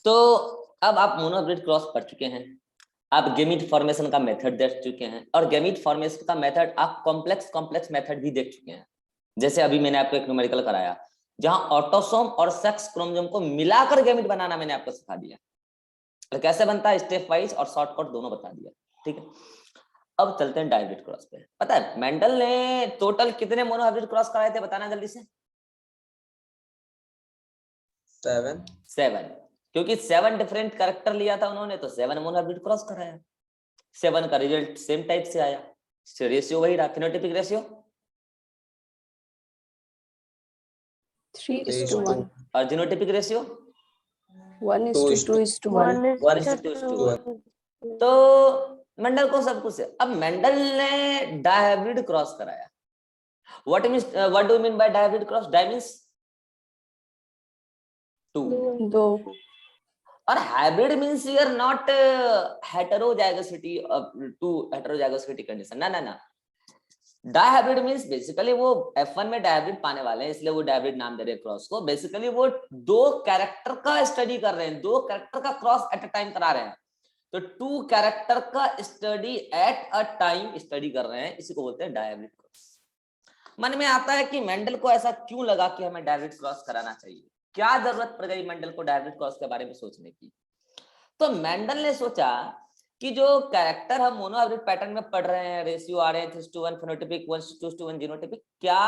तो अब आप मोनोहाइब्रिड क्रॉस पढ़ चुके हैं, आप गैमीट फॉर्मेशन का मेथड देख चुके हैं, और गैमीट फॉर्मेशन का मेथड आप कॉम्प्लेक्स मेथड भी देख चुके हैं। जैसे अभी मैंने आपको एक न्यूमेरिकल कराया जहां ऑटोसोम और सेक्स क्रोमोसोम को मिलाकर गैमीट बनाना मैंने आपको सिखा दिया, तो कैसे बनता है स्टेप वाइज और शॉर्टकट दोनों बता दिया। ठीक है, अब चलते हैं डायहाइब्रिड क्रॉस पे। पता है मेंडल ने टोटल कितने मोनोहाइब्रिड क्रॉस कराए थे, बताना जल्दी से। 7, क्योंकि 7 डिफरेंट कैरेक्टर लिया था उन्होंने, तो 7 मोनोहाइब्रिड क्रॉस कराया। 7 का रिजल्ट सेम टाइप से आया, रेशियो वही रहा, फिनोटाइपिक रेशियो 3:1, और जीनोटाइपिक रेशियो 1:2:1. 1:2:1। तो मेंडल को सब कुछ है। अब मेंडल ने डायहाइब्रिड क्रॉस कराया। What do you mean by dihybrid cross? Di means 2 और hybrid means you are not heterozygosity, 2 heterozygosity condition, ना ना ना। डायहाइब्रिड मींस बेसिकली वो F1 में डायहाइब्रिड पाने वाले हैं, इसलिए वो डायहाइब्रिड नाम दे रहे हैं क्रॉस को। बेसिकली वो 2 कैरेक्टर का स्टडी कर रहे हैं, 2 कैरेक्टर का क्रॉस एट अ टाइम करा रहे हैं। तो 2 कैरेक्टर का study eight a time study कर रहे हैं, इसी को बोलते हैं डायहाइब्रिड क्रॉस। मन में आता है कि मेंडल को ऐसा क्यों लगा कि हमें डायहाइब्रिड क्रॉस कराना चाहिए, क्या जरूरत पड़ गई मेंडल को डायहाइब्रिड क्रॉस के बारे में सोचने की। तो मेंडल ने सोचा कि जो कैरेक्टर हम मोनोहाइब्रिड पैटर्न में पढ़ रहे हैं, रेशियो आ रहे हैं 3:1 फिनोटाइपिक, 1:2:1 जीनोटाइपिक, क्या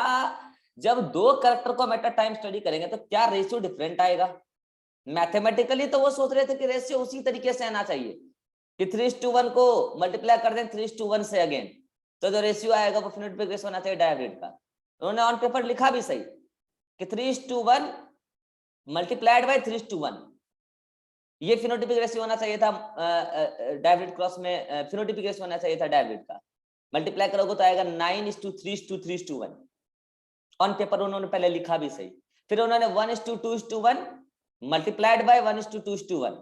जब 2 कैरेक्टर को हम एट अ टाइम स्टडी करेंगे तो क्या रेशियो डिफरेंट आएगा? मैथमेटिकली तो वो सोच रहे थे कि रेशियो उसी तरीके से आना चाहिए कि 3:1 को मल्टीप्लाई कर दें 3:1 से अगेन, तो जो रेशियो आएगा वो फिनोटाइपिक रेशियो होना चाहिए डायहाइब्रिड का। उन्होंने ऑन पेपर लिखा भी सही कि 3:1 मल्टीप्लाइड बाय 3:1, ये फिनोटाइपिक रेशियो होना चाहिए था डायहाइब्रिड क्रॉस में। फिनोटाइपिक रेशियो होना चाहिए था डायहाइब्रिड का, मल्टीप्लाई करोगे तो आएगा 9:3:3:1। ऑन पेपर उन्होंने पहले लिखा भी सही। फिर उन्होंने 1:2:1 मल्टीप्लाइड बाय 1:2:1,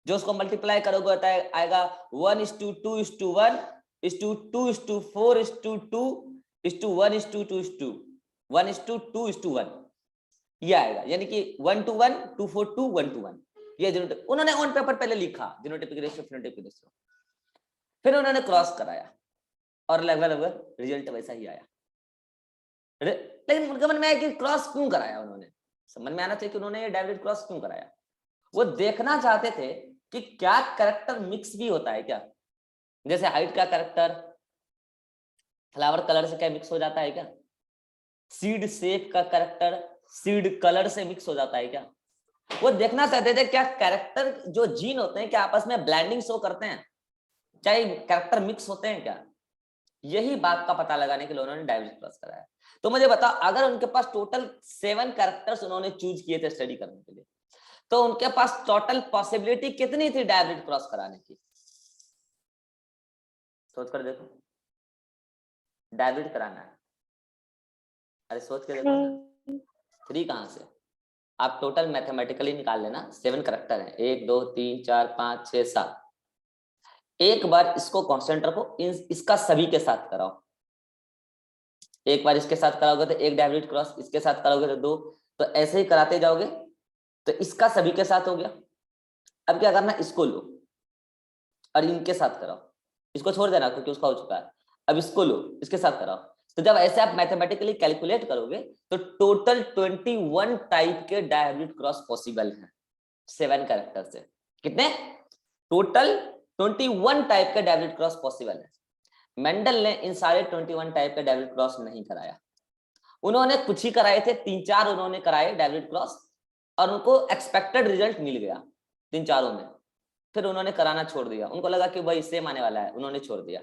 जो उसको मल्टीप्लाई करोगे होता है आएगा 1:2:2:1:2:4:2:1:2:1, ये आएगा, यानी कि 1:1 2:4:2 1:1। ये उन्होंने ऑन पेपर पहले लिखा जीनोटाइपिक रेशियो फिनोटाइपिक रेशियो, फिर उन्होंने क्रॉस कराया और लगभग रिजल्ट वैसा ही आया। लेकिन उनके मन में आया कि क्रॉस क्यों कराया उन्होंने, समझ में आना चाहिए कि उन्होंने डायहाइब्रिड क्रॉस क्यों कराया। वो देखना चाहते थे कि क्या कैरेक्टर मिक्स भी होता है क्या, जैसे हाइट का कैरेक्टर फ्लावर कलर से क्या मिक्स हो जाता है क्या, सीड शेप का कैरेक्टर सीड कलर से मिक्स हो जाता है क्या। वो देखना चाहते थे क्या कैरेक्टर जो जीन होते हैं क्या आपस में ब्लेंडिंग शो करते हैं, चाहे कैरेक्टर मिक्स होते हैं क्या। यही बात का पता लगाने के लिए उन्होंने डायहाइब्रिड क्रॉस कराया। तो मुझे बताओ, अगर उनके पास टोटल 7 कैरेक्टर्स उन्होंने चूज किए थे स्टडी करने के लिए, तो उनके पास टोटल पॉसिबिलिटी कितनी थी डायहाइब्रिड क्रॉस कराने की? सोच कर देखो, डायहाइब्रिड कराना है, अरे सोच के देखो 3 कहां से? आप टोटल मैथमेटिकली निकाल लेना, 7 कैरेक्टर है, 1 2 3 4 5 6 7। एक बार इसको कांस्टेंट रखो, इसका सभी के साथ कराओ। एक बार इसके साथ कराओगे तो एक डायहाइब्रिड क्रॉस, इसके साथ कराओगे तो 2, तो ऐसे ही कराते जाओगे तो इसका सभी के साथ हो गया। अब क्या करना, इसको लो और इनके साथ कराओ, इसको छोड़ देना क्योंकि उसका हो चुका है। अब इसको लो, इसके साथ कराओ। तो जब ऐसे आप मैथमेटिकली कैलकुलेट करोगे तो टोटल 21 टाइप के डायहाइब्रिड क्रॉस पॉसिबल हैं 7 कैरेक्टर से। कितने? टोटल 21 टाइप के डायहाइब्रिड क्रॉस पॉसिबल है। मेंडल ने इन सारे 21 टाइप के डायहाइब्रिड क्रॉस नहीं कराया, उन्होंने कुछ ही कराए थे, 3-4 उन्होंने कराए डायहाइब्रिड क्रॉस और उनको एक्सपेक्टेड रिजल्ट मिल गया 3-4 में। फिर उन्होंने कराना छोड़ दिया, उनको लगा कि भाई सेम आने वाला है, उन्होंने छोड़ दिया।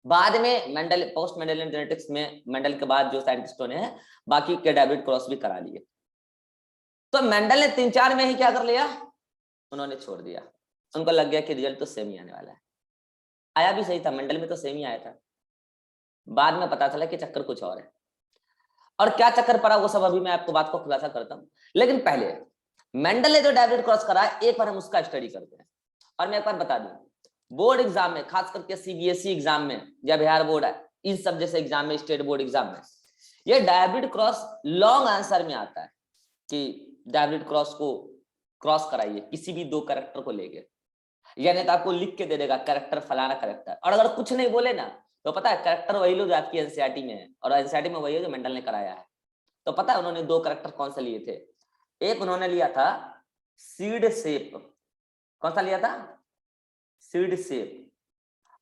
बाद में मेंडल, पोस्ट मेंडेलियन जेनेटिक्स में मेंडल के बाद जो साइंटिस्टों ने बाकी के डायहाइब्रिड क्रॉस भी करा लिए। तो मेंडल ने 3-4 में ही क्या कर लिया, उन्होंने छोड़ दिया। उनको लग गया कि रिजल्ट तो सेम ही आने वाला है। आया भी सही था, मेंडल में तो सेम ही आया था। बाद में पता चला कि चक्कर कुछ और है, और क्या चक्कर पड़ा वो सब अभी मैं आपको बात को खुलासा करता हूं। लेकिन पहले मेंडल ने जो डायहाइब्रिड क्रॉस करा एक बार हम उसका स्टडी करते हैं। और मैं एक बार बता दूं, बोर्ड एग्जाम में, खास करके सीबीएसई एग्जाम में या बिहार बोर्ड है, इन सब जैसे एग्जाम में, स्टेट बोर्ड एग्जाम में, ये डायहाइब्रिड क्रॉस लॉन्ग आंसर में आता है कि डायहाइब्रिड क्रॉस को क्रॉस कराइए किसी भी दो कैरेक्टर को लेके, यानी तो आपको लिख के दे देगा कैरेक्टर फलाना कैरेक्टर, और अगर कुछ नहीं बोले ना तो पता है कैरेक्टर वही लो जो आपकी एनसीईआरटी में है, और एनसीईआरटी में वही है जो मेंडल ने कराया है। तो पता है उन्होंने दो कैरेक्टर कौन से लिए थे? एक उन्होंने लिया था सीड शेप, कौन सा लिया था? Seed shape.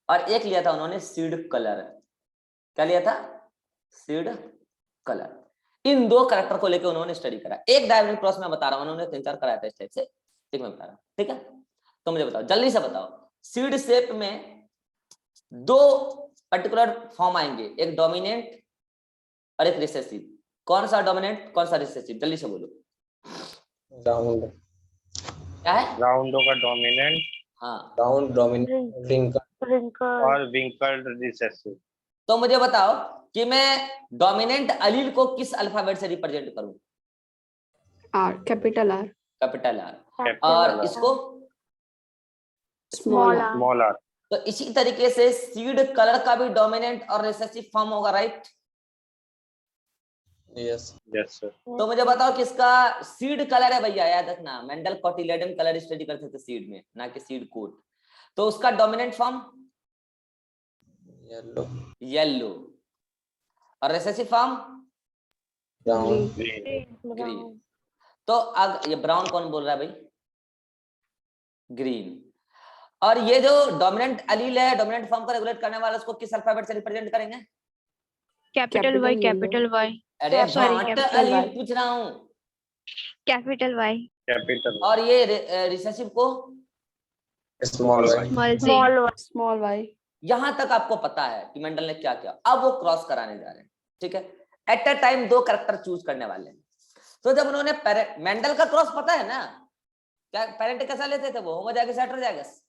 और एक लिया था उन्होंने सीड कलर। क्या लिया था? Seed colour. इन दो कैरेक्टर को लेकर उन्होंने स्टडी करा। एक डायगोनल क्रॉस में बता रहा हूं, उन्होंने 3-4 कराया था इस टाइप से, ठीक मैं बता रहा हूं, ठीक है? तो मुझे बताओ, जल्दी से बताओ, सीड शेप में दो पर्टिकुलर फॉर्म आएंगे, एक डोमिनेंट और एक रिसेसिव। कौन सा डोमिनेंट, कौन सा रिसेसिव? जल्दी से बोलो। राउंड, क्या है? राउंड का डोमिनेंट हाँ, राउंड डोमिनेंट, रिंकल और विंकल्ड रिसेसिव। तो मुझे बताओ कि मैं डोमिनेंट अलील को किस अल्फाबेट से रिप्रेजेंट करूं? R, capital R. Capital R. Capital और R. इसको स्मॉल आर। Small R. तो इसी तरीके से सीड कलर का भी डोमिनेंट और रिसेसिव फॉर्म होगा, राइट? Yes yes sir. तो मुझे बताओ किसका सीड कलर है भैया, याद रखना, मेंडल कोटिलेडन कलर स्टडी करते थे सीड में, ना कि सीड कोट। तो उसका डोमिनेंट फॉर्म येलो, येलो, और रिसेसिव फॉर्म ब्राउन, ग्रीन। तो अब ये ब्राउन कौन बोल रहा है भाई? ग्रीन। और ये जो डोमिनेंट अलील है, डोमिनेंट फॉर्म को रेगुलेट करने वाला, उसको किस अल्फाबेट से रिप्रेजेंट करेंगे? कैपिटल वाई, कैपिटल वाई, अरे Sorry, भाट capital अलील Y. पूछ रहा हूं। कैपिटल वाई, कैपिटल और ये रिसेसिव को स्मॉल वाई, स्मॉल जी, स्मॉल वाई। यहां तक आपको पता है कि मेंडल ने क्या किया। अब वो क्रॉस कराने जा रहे हैं, ठीक है? एट अ टाइम दो कैरेक्टर चूज करने वाले हैं। तो जब उन्होंने मेंडल का क्रॉस पता है ना, क्या पेरेंट कैसा लेते थे वो? Homozygous heterozygous?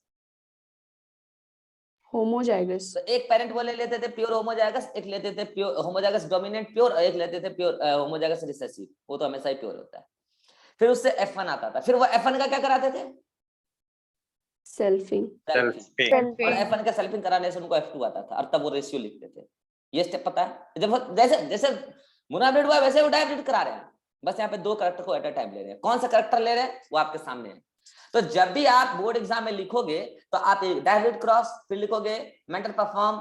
होमोजाइगस। तो एक पेरेंट बोले लेते थे प्योर होमोजाइगस, एक लेते थे प्योर होमोजाइगस डोमिनेंट प्योर, और एक लेते थे प्योर होमोजाइगस रिसेसिव। वो तो हमेशा ही प्योर होता है। फिर उससे F1 आता था, फिर वो F1 का क्या कराते थे? सेल्फिंग। सेल्फिंग। और F1 का सेल्फिंग कराने से उनको F2 आता था, और तब वो रेशियो लिखते थे। ये स्टेप पता है? जब जैसे जैसे मुनाबिड हुआ वैसे वो डायरेक्ट करा रहे हैं, बस यहाँ पे दो कैरेक्टर को एट अ टाइम ले रहे हैं। कौन सा कैरेक्टर ले रहे हैं वो आपके सामने है। तो जब भी आप बोर्ड एग्जाम में लिखोगे तो आप एक डायरेक्ट क्रॉस, फिर लिखोगे Mendel perform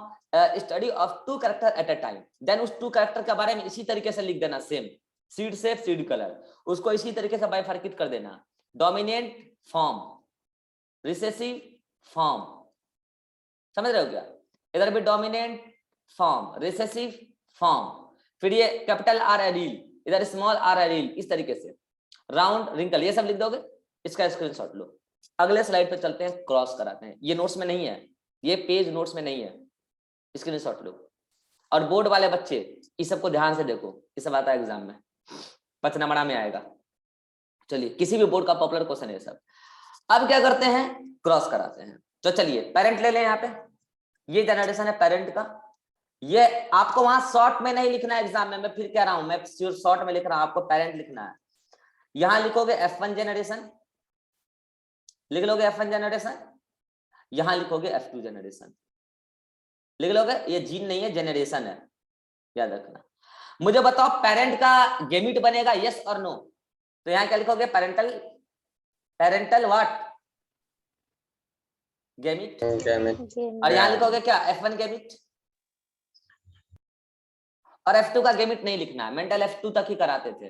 study of two character at a time, then उस टू कैरेक्टर के बारे में इसी तरीके से लिख देना, same seed shape seed colour, उसको इसी तरीके से बाइफरकेट कर देना। डोमिनेंट फॉर्म, रिसेसिव फॉर्म, समझ रहे हो क्या? इधर भी डोमिनेंट फॉर्म, रिसेसिव फॉर्म, फिर ये कैपिटल आर एलील, इधर स्मॉल आर एलील, इस तरीके से राउंड रिंकल, ये सब लिख दोगे। इसका स्क्रीनशॉट लो। अगले स्लाइड पे चलते हैं, क्रॉस कराते हैं। ये नोट्स में नहीं है, ये पेज नोट्स में नहीं है, स्क्रीनशॉट लो। और बोर्ड वाले बच्चे इस सबको ध्यान से देखो, ये सब आता है एग्जाम में, 5 नंबर में आएगा। चलिए, किसी भी बोर्ड का पॉपुलर क्वेश्चन है सब। अब क्या करते हैं? क्रॉस कराते हैं। तो चलिए पेरेंट ले लें यहाँ पे, ये जनरेशन है पेरेंट का। ये आपको वहां शॉर्ट में नहीं लिखना है एग्जाम में, मैं फिर कह रहा हूं, मैं शॉर्ट में लिख रहा हूं, आपको पेरेंट लिखना है। यहां लिखोगे F1 जनरेशन, लिख लोगे F1 जनरेशन, यहां लिखोगे F2 जनरेशन, लिख लोगे। ये जीन नहीं है, जनरेशन है, याद रखना। मुझे बताओ पेरेंट का गेमिट बनेगा यस और नो? तो यहां क्या लिखोगे? Parental what? गेमिट। और यहां लिखोगे क्या? F1 gamete. और F2 का गेमिट नहीं लिखना है, मेंटल F2 तक ही कराते थे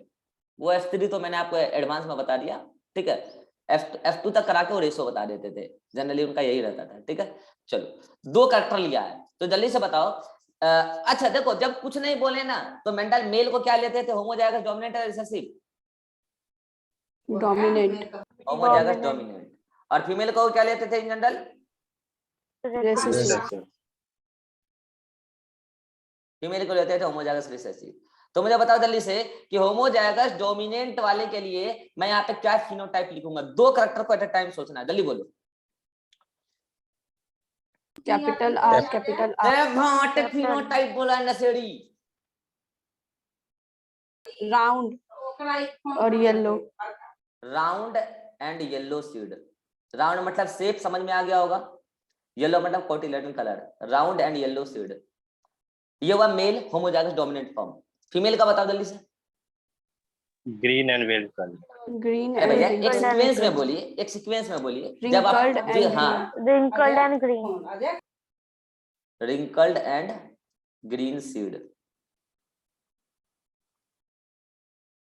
वो। F3 तो मैंने आपको एडवांस में बता दिया, ठीक है? F2 तक करा के वो रेशो बता देते थे, जनरली उनका यही रहता था, ठीक है? चलो, दो कैरेक्टर लिया है, तो जल्दी से बताओ। अच्छा देखो, जब कुछ नहीं बोले ना तो मेंटल मेल को क्या लेते थे? होमोजाइगस डोमिनेंट या रिसेसिव? डोमिनेंट। Homozygous dominant. और फीमेल को क्या लेते थे इन जनरल? रेसेसिव। फीमेल को लेते थे होमोजाइगस रिसेसिव। तो मुझे बताओ जल्दी से कि होमोजाइगस डोमिनेंट वाले के लिए मैं यहाँ पे क्या फिनोटाइप लिखूंगा? दो कैरेक्टर को एट अ टाइम सोचना है, जल्दी बोलो। Capital R, capital R. Phenotype बोला है नशेड़ी। राउंड और yellow. Round and yellow seed. Round मतलब शेप समझ में आ गया होगा, येलो मतलब cotyledon colour, round and yellow seed. ये हुआ male homozygous dominant form. Female का बताओ जल्दी से। green and wrinkled. green अरे भैया and एक wrinkled. सीक्वेंस में बोलिए, एक सीक्वेंस में बोलिए जब आप Wrinkled and हाँ Wrinkled and green. wrinkled and green seed।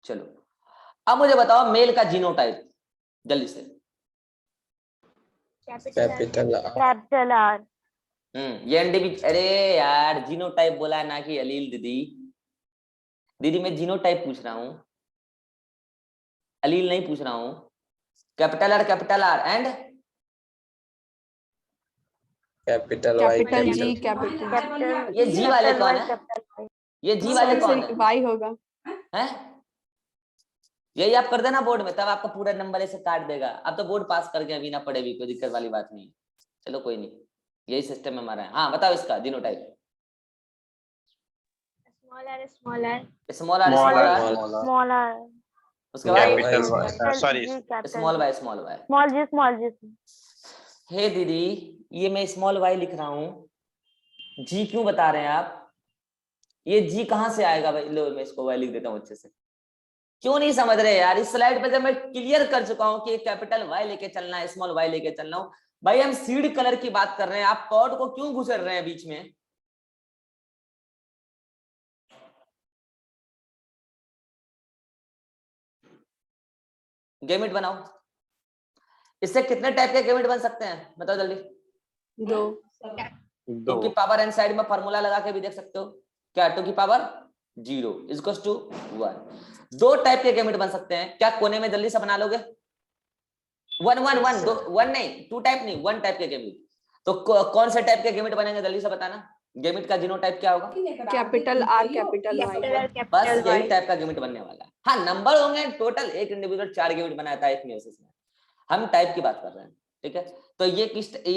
चलो अब मुझे बताओ मेल का जीनोटाइप जल्दी से। capital R, Capital R. ये इंडिविजुअल, अरे यार जीनोटाइप बोला है ना कि अलील दीदी। दीदी मैं जीनोटाइप पूछ रहा हूँ, अलील नहीं पूछ रहा हूँ। Capital R and capital Y, capital G, capital capital ये जी वाले कौन है? ये जी वाले Sorry, कौन sir, है? Y होगा। हैं? यही आप कर देना बोर्ड में, तब आपका पूरा नंबर ऐसे काट देगा। अब तो बोर्ड पास करके अभी ना पढ़े भी, कोई दिक्कत वाली बात नहीं। चलो कोई नहीं, यही सिस्टम में हमारा है। हाँ बताओ इसका genotype. Small r, small r. Small r Small small r, r, small r. Small r. उसके बाद Capital Y. Sorry. G, capital small G. Y small y. Small g, small g. हे दीदी ये मैं स्मॉल वाई लिख रहा हूँ, जी क्यों बता रहे हैं आप? ये जी कहाँ से आएगा भाई? लो मैं इसको वाई लिख देता हूँ अच्छे से। क्यों नहीं समझ रहे यार? इस स्लाइड पे जब मैं क्लियर कर चुका हूँ कि कैपिटल वाई लेके चलना है, स्मॉल वाई लेके चलना हूँ। भाई हम सीड कलर की बात कर रहे हैं, आप कॉर्ड को क्यों घुसर रहे हैं बीच में? गेमिट बनाओ। इससे कितने टाइप के गेमिट बन सकते हैं बताओ जल्दी? 2। 2 की पावर एन साइड में फॉर्मूला लगा के भी देख सकते हो। क्या 2 की पावर 0 इक्वल्स टू 1। 2 टाइप के गेमिट बन सकते हैं। क्या कोने में जल्दी से बना लोगे? 1 1 1 2 1 नहीं, 2 टाइप नहीं, 1 टाइप के गेमिट। तो कौन से टाइप के गेमिट बनेंगे जल्दी से बताना? गेमिट का जीनोटाइप क्या होगा? Capital R, capital Y। Capital R, बस capital यही Y. टाइप का गेमिट बनने वाला है। हाँ नंबर होंगे टोटल, एक इंडिविजुअल 4 गेमिट बनाया था एक मेसिस में। हम टाइप की बात कर रहे हैं, ठीक है? तो ये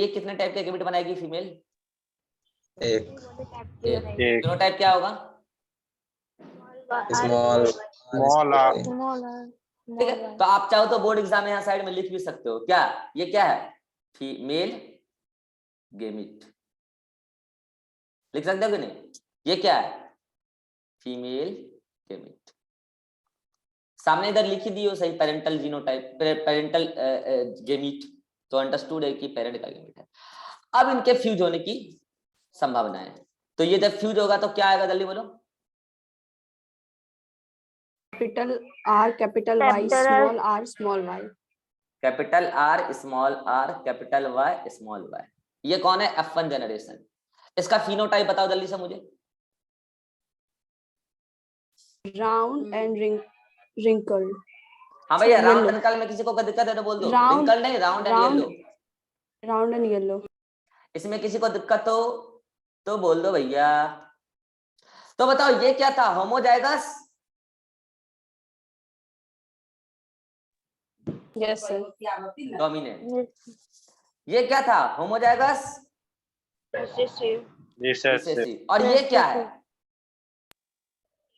कितने टाइप के गेमिट बनाएगी फीमेल? एक जीनोटाइप क्या होगा? small Small r. Small r. ठीक है, तो आप चाहो तो बोर्ड एग्जाम में यहाँ साइड में लिख भी सकते हो। क्या ये क्या है? फीमेल गेमिट लिख सकते हो कि नहीं? ये क्या है? Female gamete. सामने इधर लिख ही दियो सही, पेरेंटल जीनोटाइप, पेरेंटल गेमिट, तो अंडरस्टूड है कि पेरेंट का गेमिट है। अब इनके फ्यूज होने की संभावना है। तो ये जब फ्यूज होगा तो क्या आएगा जल्दी बोलो? Capital R, capital Y, small r, small y। Capital R small are capital Y small y. ये कौन है? F1 generation. इसका फिनोटाइप बताओ जल्दी से मुझे। Round and wrinkled। हाँ भैया So, राउंड yellow. रिंकल में किसी को दिक्कत है तो बोल दो। Round- रिंकल नहीं, round and round- yellow. Round and yellow. इसमें किसी को दिक्कत हो तो बोल दो भैया। तो बताओ ये क्या था? होमोजाइगस? Yes sir. डोमिनेंट। ये क्या था? Homozygous Recessive. Recessive. और ये क्या है?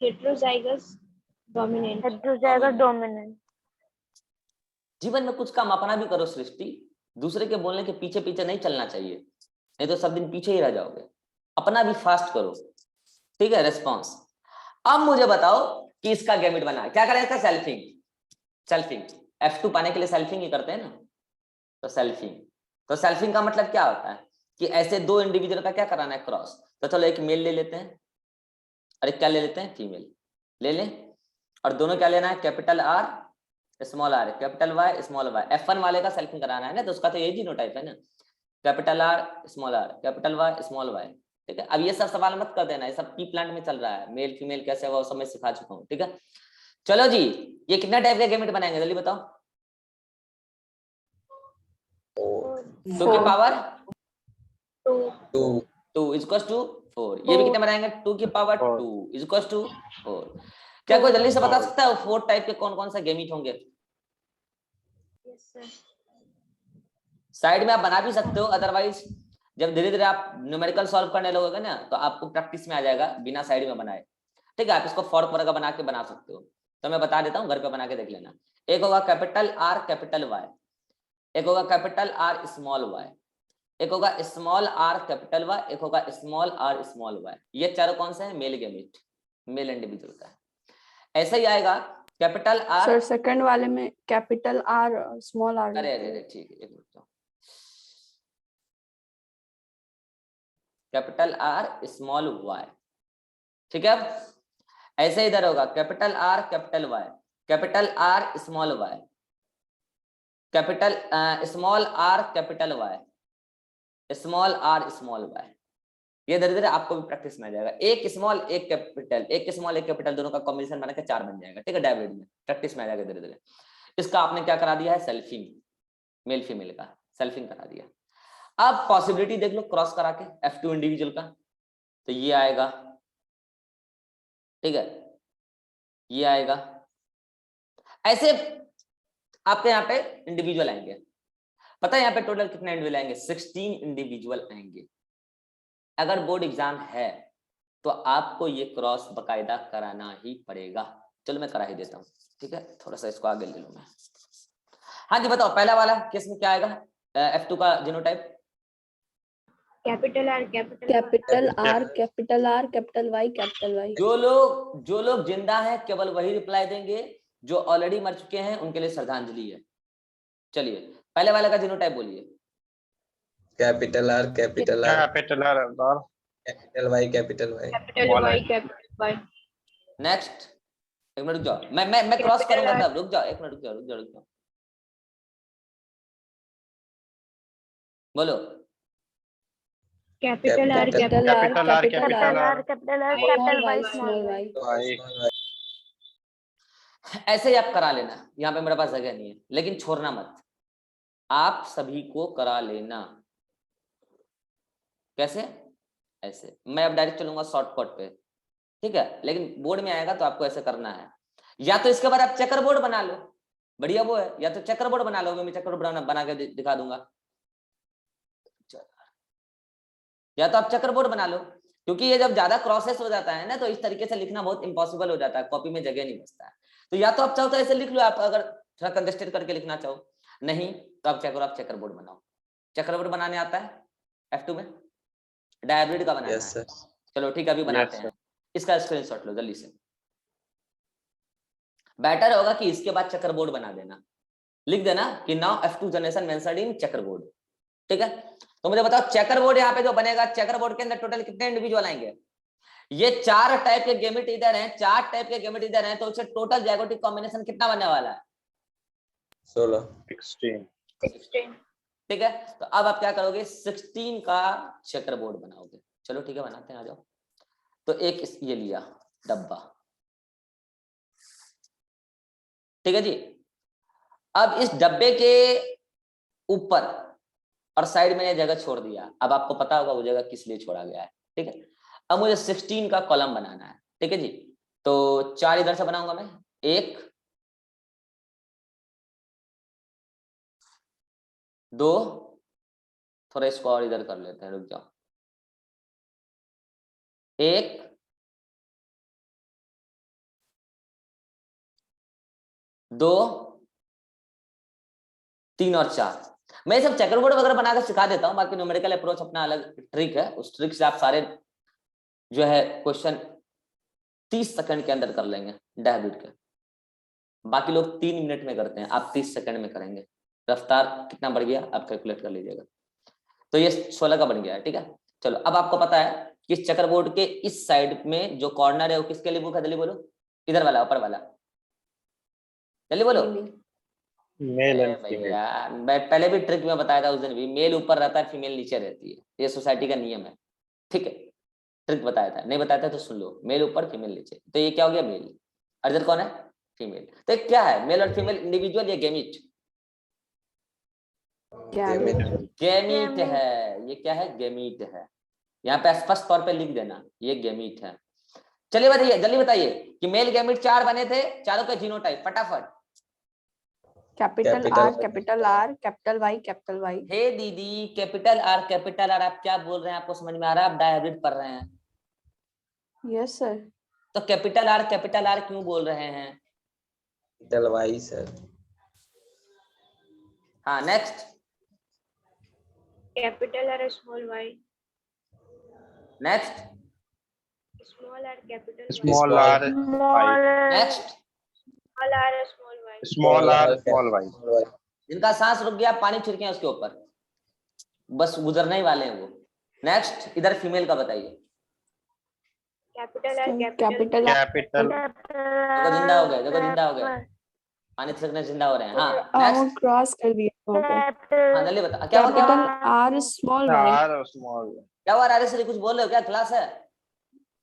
Heterozygous. Dominant. Heterozygous dominant. जीवन में कुछ काम अपना भी करो सृष्टि, दूसरे के बोलने के पीछे पीछे नहीं चलना चाहिए, नहीं तो सब दिन पीछे ही रह जाओगे। अपना भी फास्ट करो, ठीक है? रेस्पॉन्स। अब मुझे बताओ कि इसका गैमेट बना क्या करें? इसका सेल्फिंग। सेल्फिंग F2 पाने के लिए सेल्फिंग ही करते हैं ना, तो सेल्फिंग। तो सेल्फिंग का मतलब क्या होता है कि ऐसे 2 इंडिविजुअल का क्या कराना है? क्रॉस। तो चलो एक मेल ले लेते हैं और एक क्या ले लेते हैं? फीमेल ले लें। और दोनों क्या लेना है? Capital R small are capital Y small y. F1 वाले का सेल्फिंग कराना है ना, तो उसका तो यही जीनोटाइप है ना, capital R small are capital Y small y. ठीक है, अब ये सब सवाल मत कर देना, ये सब पी प्लांट में चल रहा है। मेल फीमेल कैसे होगा वो सब मैं सिखा चुका हूँ, ठीक है? चलो जी, ये कितना टाइप के गैमेट बनाएंगे जल्दी बताओ? 2 की पावर 2 इक्वल्स टू 4। ये भी कितने बनाएंगे? 2 की पावर 2 इक्वल्स टू 4। क्या कोई जल्दी से बता सकता है 4 टाइप के कौन कौन से गैमेट होंगे? Yes, sir. साइड में आप बना भी सकते हो, अदरवाइज जब धीरे धीरे आप न्यूमेरिकल सॉल्व करने लगोगे ना तो आपको प्रैक्टिस में आ जाएगा बिना साइड में बनाए। ठीक है, आप इसको फॉर्क वगैरह बना के बना सकते हो, तो मैं बता देता हूँ, घर पे बना के देख लेना। एक होगा कैपिटल आर कैपिटल वाई, एक होगा कैपिटल आर स्मॉल वाई, एक होगा स्मॉल आर कैपिटल वाई, एक होगा स्मॉल आर स्मॉल वाई। ये चारों कौन से हैं? मेल गैमेट, मेल इंडिविजुअल का है। ऐसा ही आएगा कैपिटल आर, सर सेकंड वाले में कैपिटल आर और स्मॉल आर। अरे अरे अरे ठीक है, एक मिनट रुको। कैपिटल आर स्मॉल वाई, ठीक है। अब ऐसे इधर होगा capital R capital Y, capital R small y, capital small are capital Y, small are small y. ये धीरे धीरे आपको भी प्रैक्टिस में आ जाएगा। एक स्मॉल एक कैपिटल, एक स्मॉल एक कैपिटल, दोनों का कॉम्बिनेशन बना के 4 बन जाएगा, ठीक है। डायविड में प्रैक्टिस में आ जाएगा धीरे धीरे। इसका आपने क्या करा दिया है, सेल्फिंग, मेल फीमेल का सेल्फिंग करा दिया। अब पॉसिबिलिटी देख लो क्रॉस करा के F2 इंडिविजुअल का, तो ये आएगा, ठीक है, ये आएगा। ऐसे आपके यहाँ पे इंडिविजुअल आएंगे। पता है यहाँ पे टोटल कितने इंडिविजुअल आएंगे, 16 इंडिविजुअल आएंगे। अगर बोर्ड एग्जाम है तो आपको ये क्रॉस बकायदा कराना ही पड़ेगा। चलो मैं करा ही देता हूँ, ठीक है। थोड़ा सा इसको आगे ले लूँ मैं। हाँ जी बताओ, पहला वाला केस में क्या आएगा, F2 का genotype. Capital R capital capital R capital R capital Y capital Y. जो लोग जिंदा हैं केवल वही रिप्लाई देंगे, जो ऑलरेडी मर चुके हैं उनके लिए श्रद्धांजलि है। चलिए पहले वाले का जीनोटाइप बोलिए। Capital R capital R capital R और capital Y capital Y. Capital Small Y I. Capital Y. Next, एक मिनट रुक जाओ, मैं क्रॉस करूंगा तब, रुक जाओ एक मिनट, रुक जाओ। बोलो। Capital R capital R capital R capital capital R R capital R small capital Y Y small small y. Y. ऐसे ही आप करा लेना, यहाँ पे मेरे पास जगह नहीं है, लेकिन छोड़ना मत, आप सभी को करा लेना। कैसे, ऐसे। मैं अब डायरेक्ट चलूंगा शॉर्टकट पे, ठीक है, लेकिन बोर्ड में आएगा तो आपको ऐसे करना है। या तो इसके बाद आप चेकर बोर्ड बना लो, बढ़िया वो है, या तो चेकर बोर्ड बना लो, मैं चेकर बोर्ड बना के दिखा दूंगा। या तो आप चेकर बोर्ड बना लो, क्योंकि ये जब ज्यादा क्रॉसेस हो जाता है ना तो इस तरीके से लिखना बहुत इंपॉसिबल हो जाता है, कॉपी में जगह नहीं बचता है। तो या तो आप चाहो तो ऐसे लिख लो, आप अगर थोड़ा कंजेस्टेड करके लिखना चाहो, नहीं तो आप क्या करो, आप चेकर बोर्ड बनाओ। चेकर बोर्ड बनाने आता है F2 में, डायब्रिड का बनाना यस है। सर। चलो ठीक है, अभी बनाते Yes, हैं। इसका स्क्रीनशॉट लो जल्दी से। बेटर होगा कि इसके बाद चेकर बोर्ड बना देना, लिख देना कि now F2 generation mentioned in checker board, ठीक है। तो मुझे बताओ चेकर बोर्ड यहाँ पे जो बनेगा, चेकर बोर्ड के अंदर टोटल कितने इंडिविजुअल आएंगे। ये 4 टाइप के गेमेट इधर हैं, 4 टाइप के गेमेट इधर हैं, तो उससे टोटल जैगोटिक कॉम्बिनेशन कितना बनने वाला है, 16। 16। ठीक है। तो अब आप क्या करोगे, 16 का चेकर बोर्ड बनाओगे। चलो ठीक है, बनाते हैं, आ जाओ। तो एक ये लिया डब्बा, ठीक है जी। अब इस डब्बे के ऊपर और साइड में ये जगह छोड़ दिया, अब आपको पता होगा वो जगह किस लिए छोड़ा गया है, ठीक है। अब मुझे 16 का कॉलम बनाना है, ठीक है जी। तो 4 इधर से बनाऊंगा मैं, 1 2, थोड़ा इसको और इधर कर लेते हैं, रुक जाओ, 1 2 3 और 4। मैं सब चेकरबोर्ड वगैरह बनाकर सिखा देता हूँ, बाकी न्यूमेरिकल अप्रोच अपना अलग ट्रिक है, उस ट्रिक से आप सारे जो है क्वेश्चन 30 सेकंड के अंदर कर लेंगे डायबिट के। बाकी लोग 3 मिनट में करते हैं, आप 30 सेकंड में करेंगे। रफ्तार कितना बढ़ गया आप कैलकुलेट कर लीजिएगा। तो ये 16 का बन गया है, ठीक है। चलो अब आपको पता है कि इस चेकरबोर्ड के इस साइड में जो कॉर्नर है वो किसके लिए बुक है, जल्दी बोलो। इधर वाला, ऊपर वाला, जल्दी बोलो। Male and female. भैया मैं पहले भी ट्रिक में बताया था उस दिन भी, मेल ऊपर रहता है फीमेल नीचे रहती है, ये सोसाइटी का नियम है, ठीक है। ट्रिक बताया था, नहीं बताया था तो सुन लो, मेल ऊपर फीमेल नीचे। तो ये क्या हो गया, मेल, और इधर कौन है, फीमेल। तो ये क्या है, मेल और फीमेल इंडिविजुअल, ये गेमीट, गेमीट है। ये क्या है, गेमीट है। यहाँ पे स्पष्ट तौर पे लिख देना, ये गेमीट है। चलिए बताइए, जल्दी बताइए कि मेल गेमीट 4 बने थे, चारों के जीनोटाइप फटाफट। Capital R capital R capital Y. हे दीदी, कैपिटल आर आप क्या बोल रहे हैं, आपको समझ में आ रहा है, आप डायहाइब्रिड पढ़ रहे हैं। Yes sir. तो कैपिटल आर क्यों बोल रहे हैं। Capital Y sir. हाँ next, capital R small Y. Next, small are capital Small r. Small next, small r, small y. small r, small y. जिनका सांस रुक गया पानी छिड़के उसके ऊपर, बस गुजरने ही वाले हैं वो। नेक्स्ट इधर फीमेल का बताइए। Capital R, Capital R, Capital देखो जिंदा हो गए, देखो जिंदा हो गए, पानी छिड़कने जिंदा हो रहे हैं। हाँ वो नेक्स्ट, क्रॉस कर दिया वहाँ पे। हाँ जल्दी बता क्या हुआ, क्या कैपिटल हुआ, R small y. r small y. क्या हुआ राजेश्वरी, कुछ बोल रहे हो क्या, क्लास है?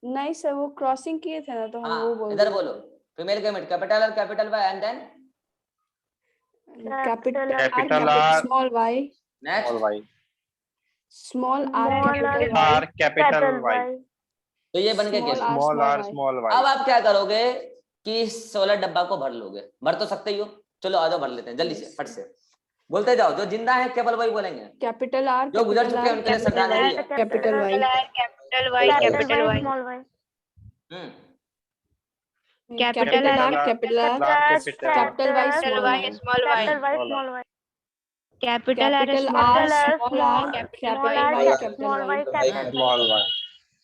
नहीं सर, वो क्रॉसिंग किए थे ना तो हम वो हाँ बोल इधर रहे बोलो, फीमेल के मिड capital R capital Y and then capital Capital R R, small Y, next, small y. Small are capital R Y, capital Y. तो ये बन गया Small case. r, Small r y. small y. अब आप क्या करोगे कि इस 16 डब्बा को भर लोगे, भर तो सकते ही हो, चलो आ जाओ भर लेते हैं जल्दी से, फट से बोलते जाओ, जो जिंदा है केवल वही बोलेंगे, कैपिटल आर जो गुजर चुके हैं उनके लिए श्रद्धांजलि है। Capital Y, Capital Y, capital Y. Hmm, capital R capital R capital Y small y, Small y. Capital R, capital small r r, small are capital Y capital Y, Small y.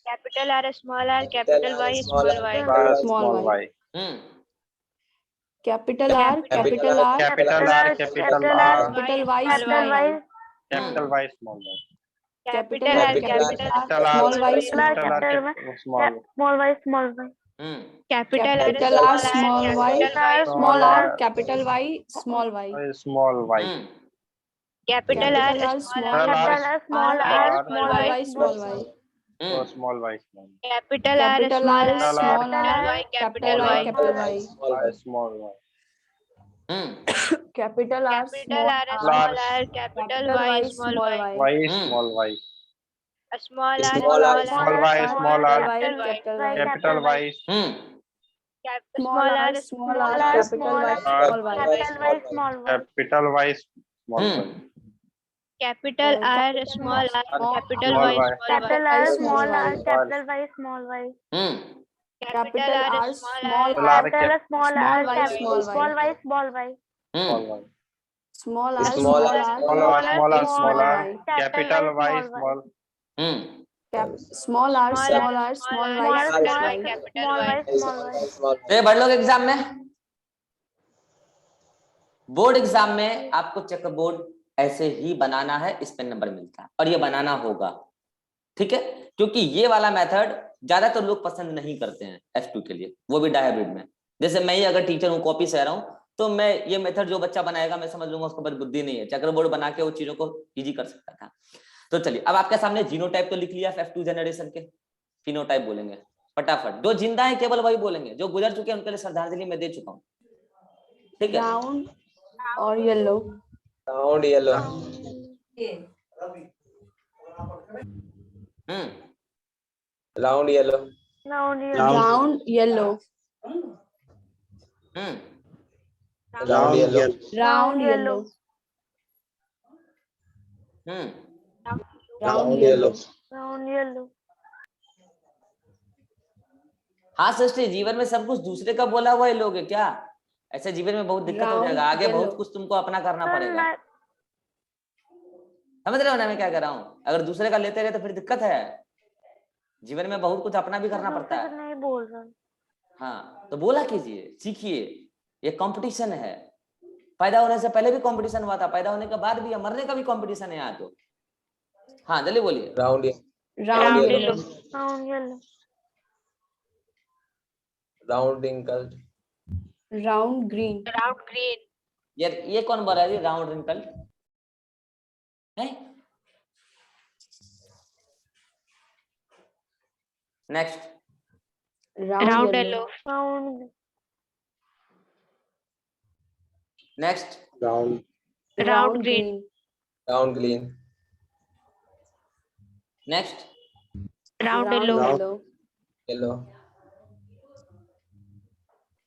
capital R, small r, capital Y, small y. R Small small y. y. Hmm, capital R capital R Capital R capital R. Capital Y small y, Capital Y small y. Capital R capital R Capital R small y capital R small y. Hmm, Capital capital R small y small are capital Y small y, Small y. Hmm, capital R, small are small are small y small y, hmm, Small y small y. capital R, capital small r r, small are capital Y capital Y, Small y. Hmm, capital R capital R, small r, capital Y, small y. Y small y. Small r, Small r, Small y small r. Capital Y, Capital Y. Hmm, small are small are capital Y small y, Capital Y small y. Hmm, capital R, small r, capital Small Y, y. small y. Small r hmm, capital R small Capital R small y small y, hmm, small y. Small r Small small r, r Small r small r. y. Capital Y small. Hmm, small are small y small y, capital Y. तो ये बढ़ लोग exam में, board exam में आपको check board ऐसे ही बनाना है, इस पे नंबर मिलता है और ये बनाना होगा, ठीक है, क्योंकि ये वाला मेथड ज्यादातर लोग पसंद नहीं करते हैं F2 के लिए, वो भी डायहाइब्रिड में। जैसे मैं ही अगर टीचर हूँ, कॉपी से रहा हूँ, तो मैं ये मेथड जो बच्चा बनाएगा मैं समझ लूंगा उसके पास बुद्धि नहीं है, चेकर बोर्ड बना के वो चीजों को इजी कर सकता था। तो चलिए अब आपके सामने जीनोटाइप तो लिख लिया F2 जनरेशन के, फिनोटाइप बोलेंगे फटाफट, जो जिंदा है केवल वही बोलेंगे, जो गुजर चुके हैं उनके लिए श्रद्धांजलि मैं दे चुका हूँ, ठीक है। ब्राउन और येलो, Round yellow. हम्म, Round yellow. राउंड येलो, हम्म, Round yellow. राउंड येलो, हम्म, Round yellow. हाँ सृष्टि, जीवन में सब कुछ दूसरे का बोला हुआ ही लोग है क्या, ऐसे जीवन में बहुत दिक्कत हो जाएगा, आगे बहुत कुछ तुमको अपना करना पड़ेगा, समझ रहे हो ना मैं क्या कर रहा हूँ, अगर दूसरे का लेते रहे तो फिर दिक्कत है, जीवन में बहुत कुछ अपना भी करना पड़ता है। नहीं बोल रहा। हाँ तो बोला कीजिए, सीखिए, ये कंपटीशन है, पैदा होने से पहले भी कंपटीशन हुआ था, पैदा होने के बाद भी, मरने का भी कंपटीशन है यहाँ तो। हाँ जल्दी बोलिए। Round yellow. Round yellow, Round wrinkled. Round green, यार ये कौन बोल रहा है राउंड रिंकल है? Next, round yellow, next, Round. Round green, Round green. Next, round yellow, Yellow.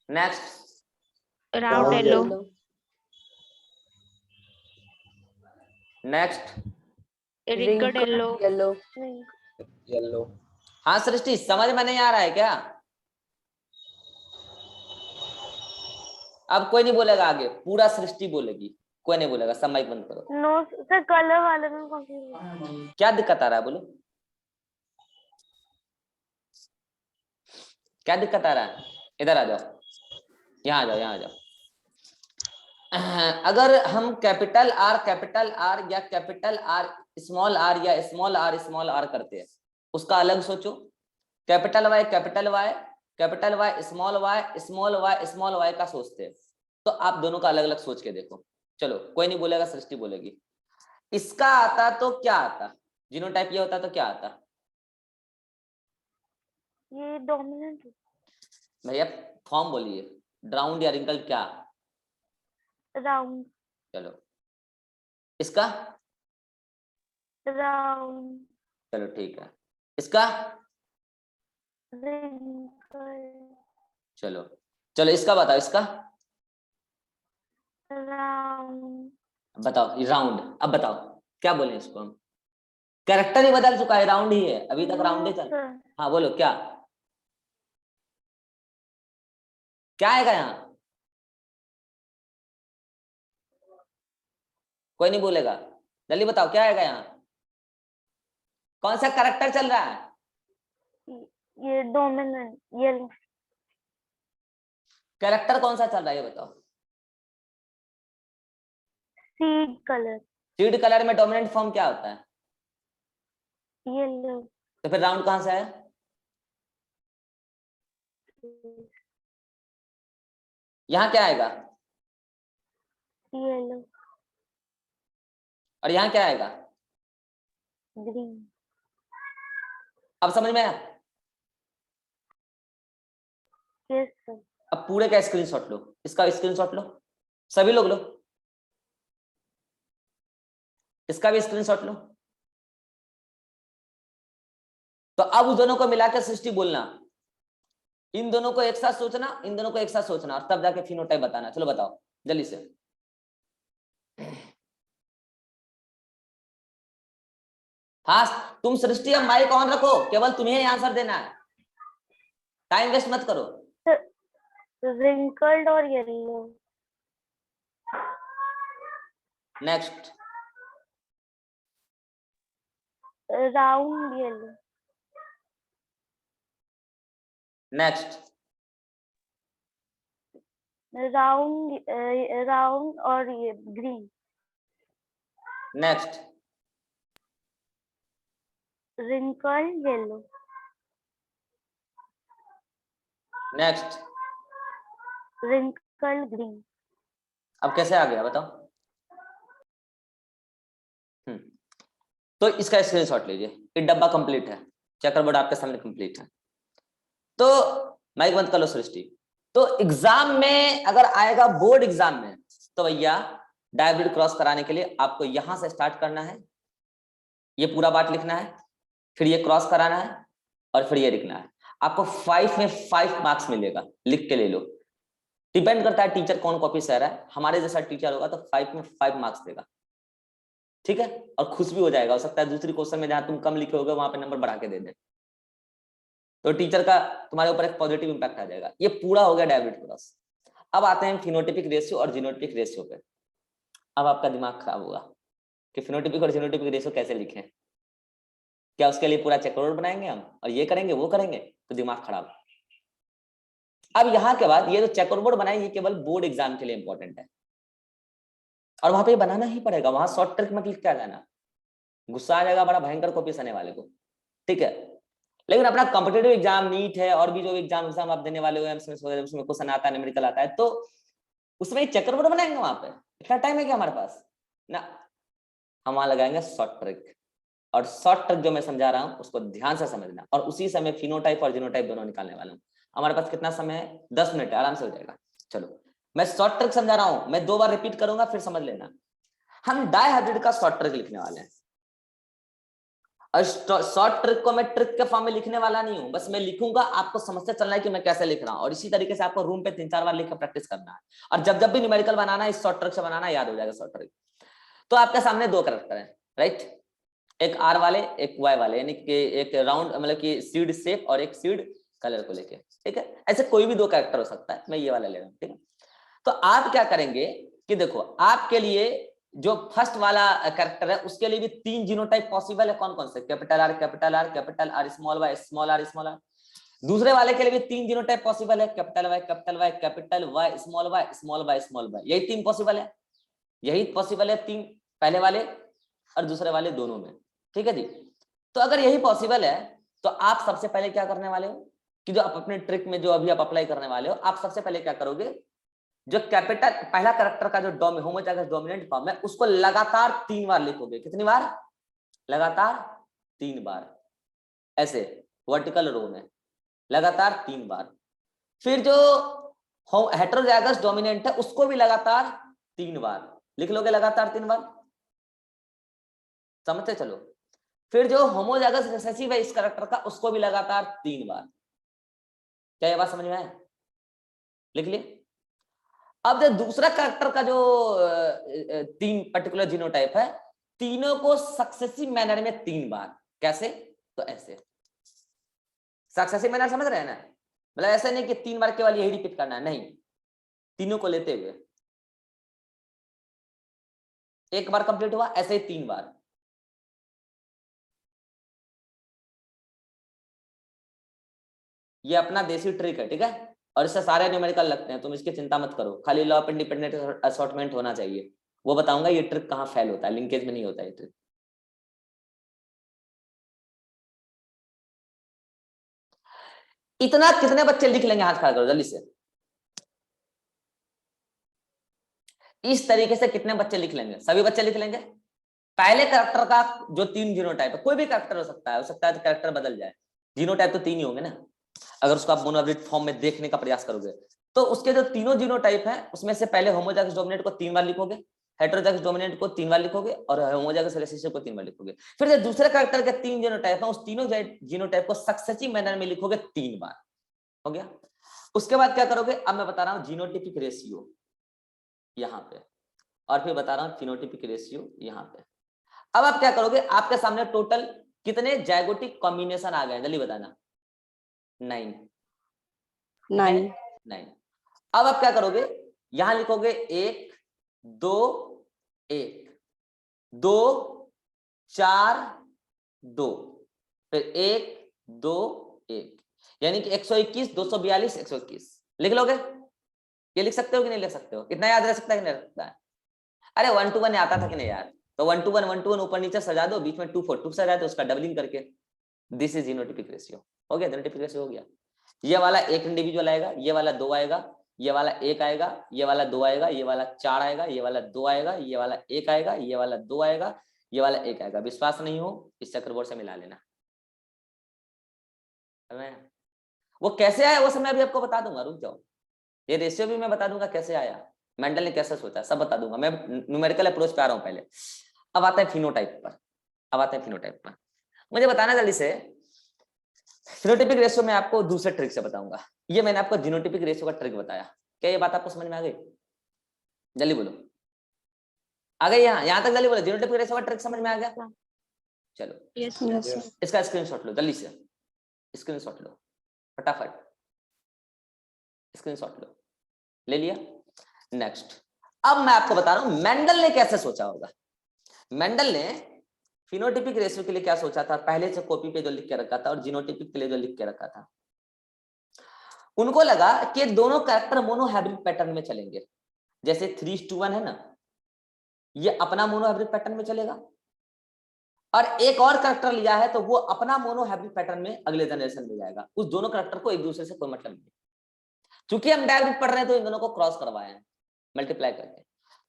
Next, Round yellow. Next. Wrinkled yellow, Yellow. हाँ सृष्टि समझ में नहीं आ रहा है क्या? अब कोई नहीं बोलेगा आगे, पूरा सृष्टि बोलेगी, कोई नहीं बोलेगा, सब माइक बंद करो। नो सर, कलर वाले में कंफ्यूज। क्या दिक्कत आ रहा है बोलो, क्या दिक्कत आ रहा है? इधर आ जाओ। यहाँ आ जाओ, यहाँ आ जाओ। अगर हम कैपिटल आर या कैपिटल आर या स्मॉल आर करते हैं, उसका अलग सोचो। कैपिटल वाई स्मॉल वाई का सोचते हैं, तो आप दोनों का अलग अलग सोच के देखो। चलो कोई नहीं बोलेगा, सृष्टि बोलेगी। इसका आता तो क्या आता, जीनोटाइप ये होता तो क्या आता? ये डोमिनेंट। भैया फॉर्म बोलिए, राउंड या रिंकल क्या? राउंड। चलो इसका, राउंड। चलो ठीक है। इसका, चलो चलो इसका बताओ, इसका राउंड। बताओ, राउंड। अब बताओ क्या बोले इसको हम? कैरेक्टर ही बदल चुका है, राउंड ही है, अभी तक राउंड ही चल। हाँ बोलो क्या क्या आएगा यहाँ? कोई नहीं बोलेगा, जल्दी बताओ क्या आएगा यहाँ? कौन सा कैरेक्टर चल रहा है? ये डोमिनेंट येलो। कैरेक्टर कौन सा चल रहा है ये बताओ? Seed colour. सीड कलर में डोमिनेंट फॉर्म क्या होता है? येलो। तो फिर राउंड कहां से है? यहाँ क्या आएगा? येलो। और यहाँ क्या आएगा? ग्रीन। अब समझ में आया? Yes sir. अब पूरे का स्क्रीनशॉट लो, इसका स्क्रीनशॉट लो, सभी लोग लो, इसका भी स्क्रीनशॉट लो। तो अब उस दोनों को मिलाकर सृष्टि बोलना, इन दोनों को एक साथ सोचना, इन दोनों को एक साथ सोचना, और तब जाके फिनोटाइप बताना। चलो बताओ जल्दी से। हाँ तुम सृष्टि अब माइक ऑन रखो, केवल तुम्हें ही आंसर देना है, टाइम वेस्ट मत करो। रिंकल्ड और yellow. Next. Round yellow. Next. Round और ये green. Next. Wrinkled yellow. Next. Wrinkled green. अब कैसे आ गया बताओ? तो इसका स्क्रीनशॉट लीजिए, ये डब्बा कंप्लीट है, चेकर बोर्ड आपके सामने कंप्लीट है। तो माइक बंद कर लो सृष्टि। तो एग्जाम में अगर आएगा, बोर्ड एग्जाम में, तो भैया डायग्राम क्रॉस कराने के लिए आपको यहां से स्टार्ट करना है, ये पूरा बात लिखना है, फिर ये क्रॉस कराना है, और फिर ये लिखना है। आपको 5 में 5 मार्क्स मिलेगा, लिख के ले लो। डिपेंड करता है टीचर कौन कॉपी से रहा है, हमारे जैसा टीचर होगा तो 5 में 5 मार्क्स देगा, ठीक है। और खुश भी हो जाएगा, हो सकता है दूसरी क्वेश्चन में जहां तुम कम लिखे होगे वहां पे नंबर बढ़ा के दे दे, तो टीचर का तुम्हारे ऊपर एक पॉजिटिव इंपैक्ट आ जाएगा। ये पूरा हो गया डायग्राम क्रॉस। अब आते हैं फिनोटिपिक रेशियो और जीनोटिपिक रेशियो पे। अब आपका दिमाग खराब होगा कि फिनोटिपिक और जीनोटिपिक रेशियो कैसे लिखें, क्या उसके लिए पूरा चेकरोड बनाएंगे हम और ये करेंगे वो करेंगे, तो दिमाग खराब। अब यहाँ के बाद ये जो चेकरबोर्ड बनाए, ये केवल बोर्ड एग्जाम के लिए इंपॉर्टेंट है, और वहां पे बनाना ही पड़ेगा, वहां शॉर्ट ट्रिक मत लिख के आ जाना, गुस्सा आ जाएगा बड़ा भयंकर कॉपी आने वाले को, ठीक है। लेकिन अपना कॉम्पिटेटिव एग्जाम, नीट है और भी जो एग्जाम आप देने वाले हो, उसमें क्वेश्चन आता है, न्यूमेरिकल आता है, तो उसमें चेकरबोर्ड बनाएंगे वहां पे, इतना टाइम है क्या हमारे पास ना, हम वहां लगाएंगे शॉर्ट ट्रिक। और शॉर्ट ट्रिक जो मैं समझा रहा हूँ उसको ध्यान से समझना, और उसी समय फिनोटाइप और जीनोटाइप दोनों निकालने वाला हूँ। हमारे पास कितना समय है? 10 मिनट है, आराम से हो जाएगा। चलो मैं शॉर्ट ट्रिक समझा रहा हूँ, मैं 2 बार रिपीट करूंगा, फिर समझ लेना। हम डाइहाइड्रेट का शॉर्ट ट्रिक लिखने वाले हैं, और शॉर्ट ट्रिक को मैं ट्रिक के फॉर्म में लिखने वाला नहीं हूं, बस मैं लिखूंगा, आपको समझते चलना है कि मैं कैसे लिख रहा हूं, और इसी तरीके से आपको रूम पे 3-4 बार लिख कर प्रैक्टिस करना है, और जब जब भी न्यूमेरिकल बनाना है इस शॉर्ट ट्रिक से बनाना, याद हो जाएगा शॉर्ट ट्रिक। तो आपके सामने 2 कैरेक्टर हैं, राइट, एक आर वाले एक वाई वाले, यानी कि एक राउंड मतलब कि सीड शेप और एक सीड कलर को लेके, ठीक है। ऐसे कोई भी 2 कैरेक्टर हो सकता है, मैं ये वाला ले रहा हूँ, ठीक है। तो आप क्या करेंगे कि देखो, आपके लिए जो फर्स्ट वाला कैरेक्टर है उसके लिए भी 3 जीनोटाइप पॉसिबल है। कौन कौन से? Capital R, small y, small are, small r. दूसरे वाले के लिए भी 3 जीनोटाइप पॉसिबल है, capital Y capital Y capital Y small y small y small y, यही 3 पॉसिबल है, यही पॉसिबल है 3 पहले वाले और दूसरे वाले दोनों में। ठीक है जी। तो अगर यही पॉसिबल है तो आप सबसे पहले क्या करने वाले हो कि जो आप अपने ट्रिक में जो अभी आप अप्लाई करने वाले हो, आप सबसे पहले क्या करोगे, जो कैपिटल पहला कैरेक्टर का जो होमोजाइगस डोमिनेंट फॉर्म है उसको लगातार 3 बार लिखोगे। कितनी बार? लगातार 3 बार, ऐसे वर्टिकल रो में लगातार 3 बार। फिर जो हेटेरोजाइगस डोमिनेंट है उसको भी लगातार 3 बार लिख लोगे, लगातार 3 बार, समझते चलो। फिर जो होमोजाइगस रिसेसिव है इस कैरेक्टर का उसको भी लगातार 3 बार। क्या ये बात समझ में आया? लिख लिए। अब जो दूसरा कैरेक्टर का जो 3 पर्टिकुलर जीनोटाइप है, तीनों को सक्सेसिव मैनर में 3 बार। कैसे? तो ऐसे सक्सेसिव मैनर, समझ रहे हैं ना? मतलब ऐसा नहीं कि 3 बार केवल यही रिपीट करना है, नहीं, तीनों को लेते हुए। एक बार कंप्लीट हुआ, ऐसे ही 3 बार। ये अपना देसी ट्रिक है, ठीक है, और इससे सारे न्यूमेरिकल लगते हैं, तुम इसकी चिंता मत करो, खाली लॉ ऑफ इंडिपेंडेंट असॉर्टमेंट होना चाहिए। वो बताऊंगा ये ट्रिक कहाँ फेल होता है, लिंकेज में नहीं होता है ये ट्रिक। इतना कितने बच्चे लिख लेंगे? हाथ खड़ा करो जल्दी से। इस तरीके से कितने बच्चे लिख लेंगे? सभी बच्चे लिख लेंगे। पहले कैरेक्टर का जो 3 जीनोटाइप है, कोई भी कैरेक्टर हो सकता है तो कैरेक्टर बदल जाए, जीनोटाइप तो 3 ही होंगे ना, अगर उसको आप मोनोहाइब्रिड फॉर्म में देखने का प्रयास करोगे तो उसके जो तीनों जीनोटाइप हैं उसमें से पहले होमोजाइगस डोमिनेंट को 3 बार लिखोगे, हेटेरोजाइगस डोमिनेंट को 3 बार लिखोगे और होमोजाइगस रिसेसिव को 3 बार लिखोगे। फिर जो दूसरे कैरेक्टर के 3 जीनोटाइप हैं उस तीनों जीनोटाइप को सक्सेसिव मैनर में लिखोगे 3 बार। हो गया। उसके बाद क्या करोगे? अब मैं बता रहा हूँ जीनोटिपिक रेशियो यहाँ पे, और फिर बता रहा हूँ फिनोटिपिक रेशियो यहाँ पे। अब आप क्या करोगे? आपके सामने टोटल कितने जाइगोटिक कॉम्बिनेशन आ गए, जल्दी बताना। 9। 9। अब आप क्या करोगे? यहां लिखोगे 1 2 1 2 4 2, फिर 1 2 1, यानी कि 121 242 121 लिख लोगे। ये लिख सकते हो कि नहीं लिख सकते हो? इतना याद रह सकता है कि नहीं रह सकता है? अरे 1 to 1 आता था कि नहीं यार? तो 1 to 1 ऊपर नीचे सजा दो, बीच में 2 4 2 सजा दो, उसका डबलिंग करके। This is genotypic ratio. हो गया, जीनोटिपिक रेशियो हो गया। ये वाला एक इंडिविजुअल आएगा, ये वाला 2 आएगा, ये वाला 1 आएगा, ये वाला 2 आएगा, ये वाला 4 आएगा, ये वाला 2 आएगा, ये वाला 1 आएगा, ये वाला 2 आएगा, ये वाला 1 आएगा। विश्वास नहीं हो इस चक्रबोर्ड से मिला लेना। वो कैसे आया वो सब मैं अभी आपको बता दूंगा, रुक जाओ। ये रेशियो भी मैं बता दूंगा कैसे आया, मेंडल ने कैसे सोचा, सब बता दूंगा। मैं न्यूमेरिकल अप्रोच पे आ रहा हूँ पहले। अब आता है फिनोटाइप पर। मुझे बताना जल्दी से, फिनोटिपिक रेशियो में आपको दूसरे ट्रिक से बताऊंगा। ये मैंने आपको जीनोटिपिक रेशियो का ट्रिक बताया, क्या ये बात आपको समझ में आ गई? जल्दी बोलो, आ गई? यहाँ तक जल्दी बोलो, जीनोटिपिक रेशियो का ट्रिक समझ में आ गया? चलो इसका स्क्रीनशॉट लो, जल्दी से स्क्रीनशॉट लो, फटाफट स्क्रीनशॉट लो। ले लिया? नेक्स्ट, अब मैं आपको बता रहा हूं मेंडल ने कैसे सोचा होगा। मेंडल ने फिनोटिपिक रेशियो के लिए क्या सोचा था, पहले से कॉपी पे जो लिख के रखा था, और जीनोटिपिक के लिए जो लिख के रखा था। उनको लगा कि दोनों कैरेक्टर मोनोहाइब्रिड पैटर्न में चलेंगे। जैसे 3:1 है ना, ये अपना मोनोहाइब्रिड पैटर्न में चलेगा, और एक और कैरेक्टर लिया है तो वो अपना मोनोहाइब्रिड पैटर्न में अगले जनरेशन में जाएगा। उस दोनों कैरेक्टर को एक दूसरे से कोई मतलब नहीं। चूंकि हम डायरेक्ट पढ़ रहे हैं तो इन दोनों को क्रॉस करवाए हैं मल्टीप्लाई करके।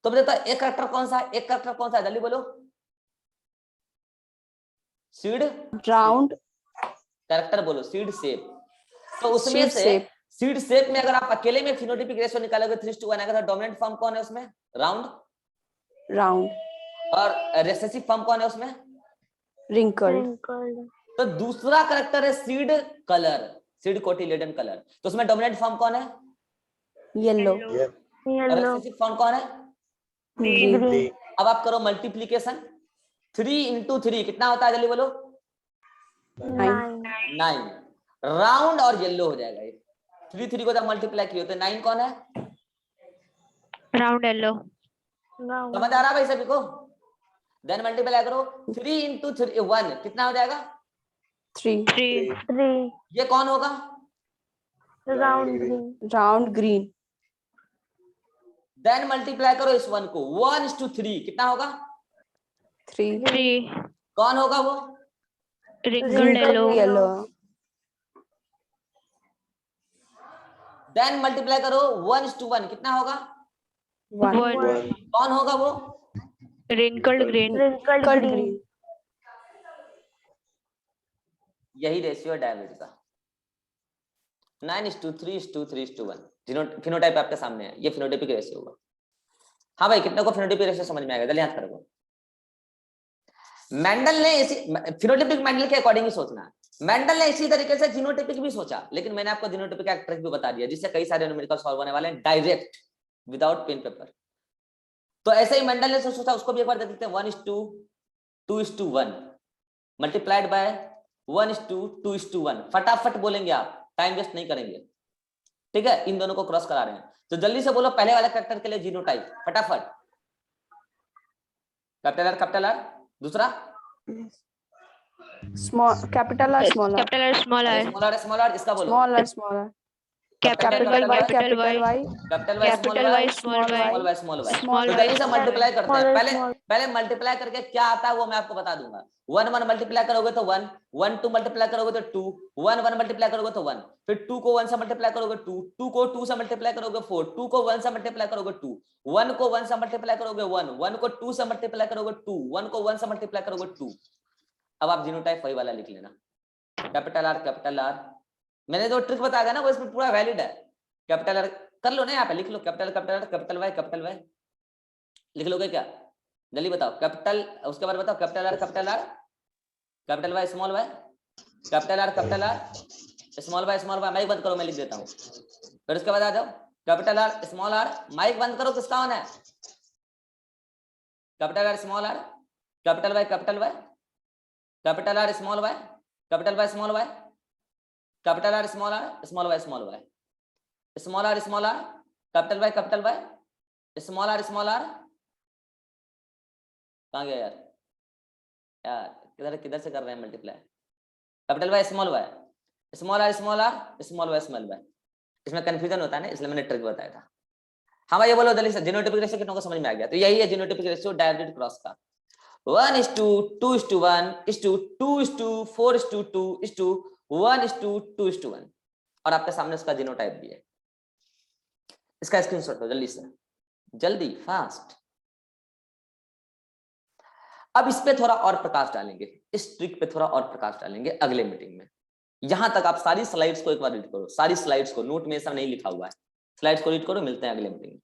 तो बताओ एक कैरेक्टर कौन सा है, एक कैरेक्टर कौन सा है, जल्दी बोलो। सीड राउंड कैरेक्टर बोलो, सीड शेप। तो उसमें से सीड शेप में अगर आप अकेले में फिनोटिपिक रेशियो निकालोगे 3:1 आएगा, तो डोमिनेंट फॉर्म कौन है उसमें? राउंड। और रिसेसिव फॉर्म कौन है उसमें? रिंकल्ड। तो दूसरा कैरेक्टर है seed colour, seed cotyledon colour. तो उसमें डोमिनेंट फॉर्म कौन है? येलो। रिसेसिव फॉर्म कौन है? ग्रीन। अब आप करो मल्टीप्लीकेशन, 3 × 3 कितना होता है, जल्दी बोलो। 9। राउंड और येलो हो जाएगा। ये 3 को जब मल्टीप्लाई किए तो 9 कौन है? Round yellow. समझ आ रहा है भाई सभी को? देन मल्टीप्लाई करो 3 × 1 कितना हो जाएगा? 3। ये कौन होगा? Round green. Round green. Then multiply करो इस 1 को 1:3 कितना होगा? 3. 3. कौन होगा वो? Wrinkled yellow. Yellow. Then multiply करो 1:1 कितना होगा? 1. 1. कौन होगा वो? Wrinkled green. Wrinkled Colored green. green. यही रेशियो है डायबिट का 9:3:3:1 फिनोटाइप आपके सामने है, ये फिनोटाइपिक रेशियो होगा। हाँ भाई कितने को फिनोटाइपिक रेशियो समझ में आएगा? जल्दी याद करो। मेंडल ने इसी फिनोटाइपिक मेंडल के अकॉर्डिंग ही सोचना है। मेंडल ने इसी तरीके से जीनोटाइपिक भी सोचा, लेकिन मैंने आपको जीनोटाइपिक का ट्रिक भी बता दिया जिससे कई सारे न्यूमेरिकल सॉल्व होने वाले हैं डायरेक्ट विदाउट पेन पेपर। तो ऐसे ही मेंडल ने सोचा, उसको भी एक बार देख लेते हैं। 1:2:1 मल्टीप्लाइड बाय 1:2:1 फटाफट बोलेंगे आप, टाइम वेस्ट नहीं करेंगे, ठीक है? इन दोनों को क्रॉस करा रहे हैं तो जल्दी से बोलो पहले वाले कैरेक्टर के लिए जीनोटाइप फटाफट। कैपिटल आर दूसरा Small. Capital or small r? Capital R, small r. Small r इसका बोलो। Small r, small r. Capital Y, capital Y. Capital Capital Y, small y. Small y Small तो y. जल्दी से multiply करते हैं। Small, पहले small. पहले multiply करके क्या आता है वो मैं आपको बता दूंगा। 1 मल्टीप्लाई करोगे तो 1, 1 2 मल्टीप्लाई करोगे तो 2, 1 मल्टीप्लाई करोगे तो 1, फिर 2 को 1 से मल्टीप्लाई करोगे 2, 2 को 2 से मल्टीप्लाई करोगे 4, 2 को 1 से मल्टीप्लाई करोगे 2, 1 को 1 से मल्टीप्लाई करोगे 1, 1 को 2 से मल्टीप्लाई करोगे 2, 1 को 1 से मल्टीप्लाई करोगे 2। अब आप जीनोटाइप वही वाला लिख लेना, कैपिटल आर। मैंने जो ट्रिक बताया था ना वो इसमें पूरा वैलिड है। कैपिटल आर कर लो ना, यहाँ पे लिख लो कैपिटल वाई लिख लोगे क्या? जल्दी बताओ। कैपिटल उसके बाद बताओ capital R capital Y small y, capital R small y. Mic बंद करो, मैं लिख देता हूँ। फिर उसके बाद आ जाओ capital R small r, mic बंद करो, किसका ऑन है? Capital R small are, capital Y capital R small y, capital Y small y, capital R small y, small are, capital Y small r. कहाँ गया यार? किधर से कर रहे हैं multiply? Capital Y small are, small y. इसमें confusion होता है ना, इसलिए मैंने ट्रिक बताया था। हाँ भाई ये बोलो जल्दी से, जीनोटाइपिक रेशियो कितनों को समझ में आ गया? तो यही है जीनोटाइपिक रेशियो डायबिट क्रॉस का। 1:2:1:2:4:2:1:2:1 और आपके सामने उसका जीनोटाइप भी है। इसका स्क्रीनशॉट लो जल्दी से, जल्दी फास्ट। अब इस पे थोड़ा और प्रकाश डालेंगे, इस ट्रिक पे थोड़ा और प्रकाश डालेंगे अगले मीटिंग में। यहां तक आप सारी स्लाइड्स को एक बार रीड करो, सारी स्लाइड्स को, नोट में सब नहीं लिखा हुआ है, स्लाइड्स को रीड करो। मिलते हैं अगले मीटिंग में।